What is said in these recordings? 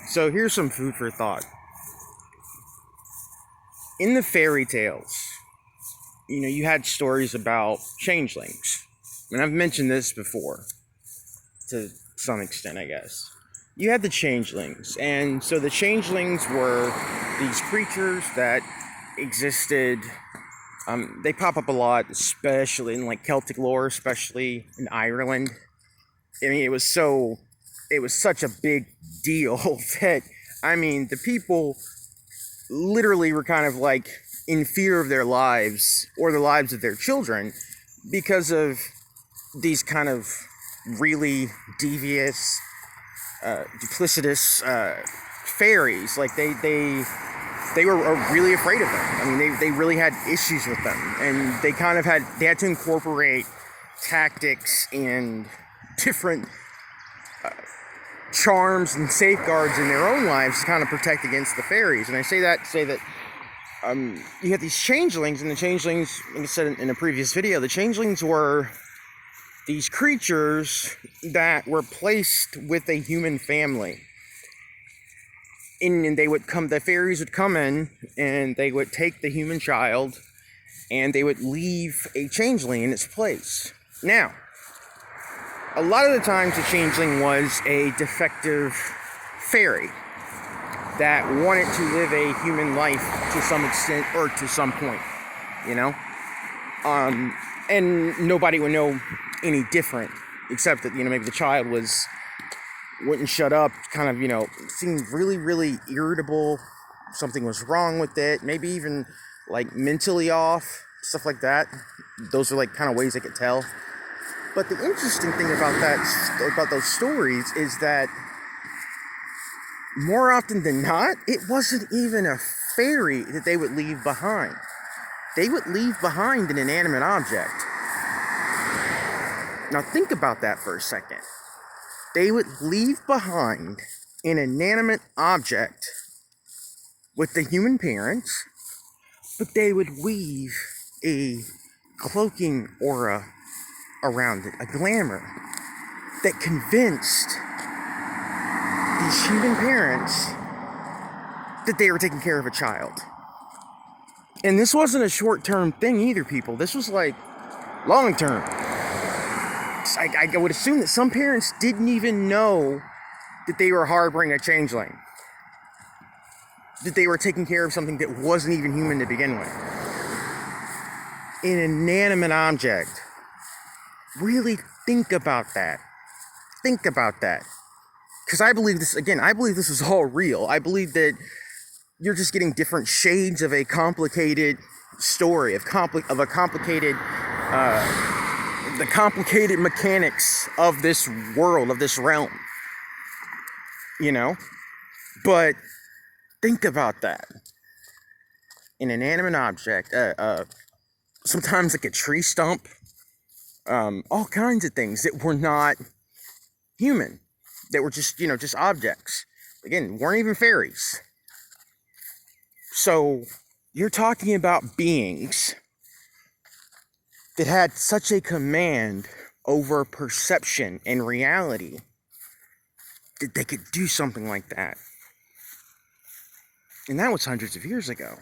So here's some food for thought. In the fairy tales, you had stories about changelings. And I've mentioned this before to some extent, I guess. You had the changelings, and so the changelings were these creatures that existed. They pop up a lot, especially in like Celtic lore, especially in Ireland. I mean, it was such a big deal that, the people literally were kind of like in fear of their lives or the lives of their children because of these kind of really devious, duplicitous fairies. Like they were really afraid of them. I mean, they really had issues with them, and they had to incorporate tactics and different charms and safeguards in their own lives to kind of protect against the fairies. And I say that to say that you had these changelings, and the changelings, like I said in a previous video, the changelings were these creatures that were placed with a human family. And the fairies would come in, and they would take the human child, and they would leave a changeling in its place. Now, a lot of the times the changeling was a defective fairy that wanted to live a human life to some extent or to some point, and nobody would know any different, except that, maybe the child wouldn't shut up, kind of, seemed really, really irritable. Something was wrong with it, maybe even like mentally off, stuff like that. Those are like kind of ways I could tell. But the interesting thing about those stories is that more often than not, it wasn't even a fairy that they would leave behind. They would leave behind an inanimate object. Now think about that for a second. They would leave behind an inanimate object with the human parents, but they would weave a cloaking aura around it, a glamour that convinced these human parents that they were taking care of a child. And this wasn't a short-term thing either, people. This was like long-term. I would assume that some parents didn't even know that they were harboring a changeling, that they were taking care of something that wasn't even human to begin with. An inanimate object. Really think about that. Think about that. Because I believe this is all real. I believe that you're just getting different shades of a complicated story, the complicated mechanics of this world, of this realm. But think about that. An inanimate object, sometimes like a tree stump, all kinds of things that were not human, that were just objects. Again, weren't even fairies. So you're talking about beings that had such a command over perception and reality that they could do something like that. And that was hundreds of years ago.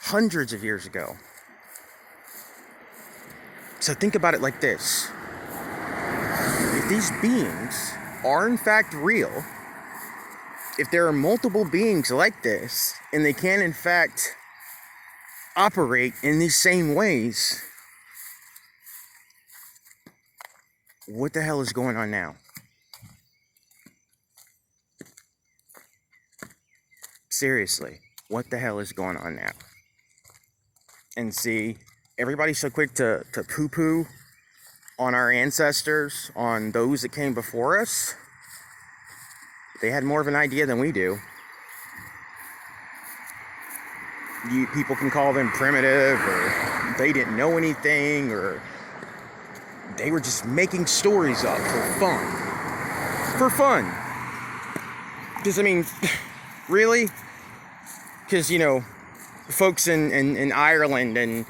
Hundreds of years ago. So think about it like this. If these beings are in fact real, if there are multiple beings like this, and they can in fact operate in these same ways, what the hell is going on now? Seriously, what the hell is going on now? And see, everybody's so quick to poo-poo on our ancestors, on those that came before us. They had more of an idea than we do. People can call them primitive, or they didn't know anything, or they were just making stories up for fun. For fun. Because, really? Because, folks in Ireland and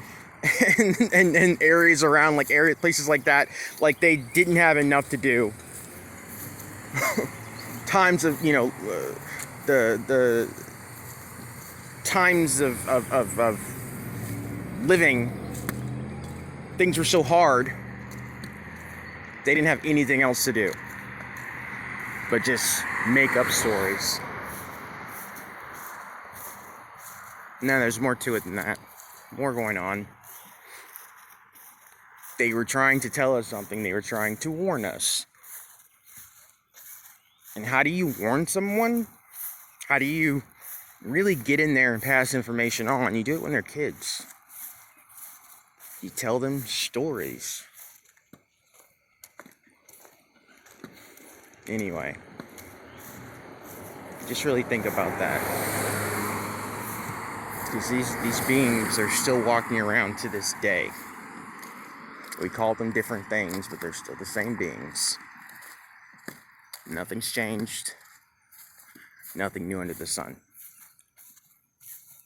areas around, places like that, like they didn't have enough to do. times of, the times of living, things were so hard, they didn't have anything else to do but just make up stories. No, there's more to it than that. More going on. They were trying to tell us something. They were trying to warn us. And how do you warn someone? How do you really get in there and pass information on? You do it when they're kids. You tell them stories. Anyway, just really think about that. Because these beings are still walking around to this day. We call them different things, but they're still the same beings. Nothing's changed. Nothing new under the sun.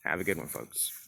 Have a good one, folks.